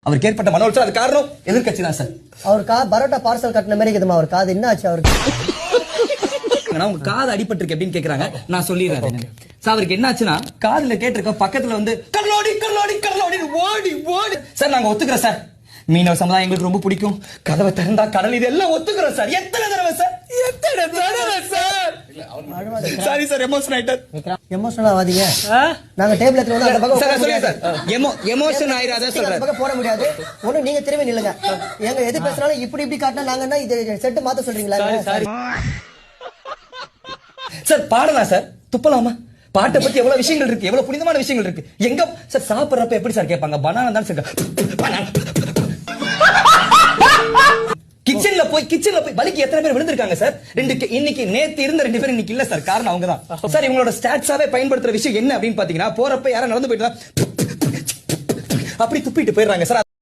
அவருக்கு ஏற்பட்ட மன உளைச்சல் அது காரணம் எதிர்க்கட்சி தான் சார். அவர் பரோட்டா பார்சல் கட்டின மாதிரி இருக்குதுமா அவர் காது, என்ன ஆச்சு அவருக்கு? உங்க காது அடிபட்டிருக்கு அப்படின்னு கேக்குறாங்க, நான் சொல்லிடுறேன் சார். அவருக்கு என்ன ஆச்சுன்னா காதுல கேட்டிருக்க பக்கத்துல வந்து கல்லோடி கல்லோடி கல்லோடி ஓடி ஓடி. சார் நாங்க ஒத்துக்கிறோம் சார், மீனவ சமுதாயம் எங்களுக்கு ரொம்ப பிடிக்கும், கதவை திறந்தா கடல், இது எல்லாம் ஒத்துக்கிறோம் சார். எத்தனை தடவை சார், எத்தனை தடவை சார்? சாரி சார், எமோஷன் ஆயிட்டார். எமோஷனல் ஆகாதீங்க, நாங்க டேபிள் எடுத்து வந்து அந்த பக்கம் சார் சொல்லுங்க சார். எமோஷன் ஆயிராத சொல்றேன். பக்கம் போட முடியாது. ஒண்ணு நீங்க திரும்பி நில்லுங்க. எங்க எது பேசினாலும் இப்படி இப்படி காட்டினா நாங்க என்ன இது செட் மாத்த சொல்றீங்களா? சார் பாடலாம் சார், துப்பலாமா? பாட்டை பத்தி எவ்வளவு விஷயங்கள் இருக்கு, எவ்வளவு புனிதமான விஷயங்கள் இருக்கு. எங்க சார் சாப்பிடுறப்ப எப்படி சார் கேட்பாங்க? பனானா தான் சார். கிச்சன்ல போய் வலிக்கு எத்தனை பேர் விழுந்திருக்காங்க சார்? இன்னைக்கு நேத்து இருந்த 2 பேர் இன்னைக்கு இல்ல சார். காரணம் அவங்க தான் சார். இவங்களோட ஸ்டாட்ஸாவே பயன்படுத்துற விஷயம் என்ன அப்படின்னு பாத்தீங்கன்னா, போறப்ப யாரும் நடந்து போயிட்டு அப்படி துப்பிட்டு போயிடுறாங்க சார்.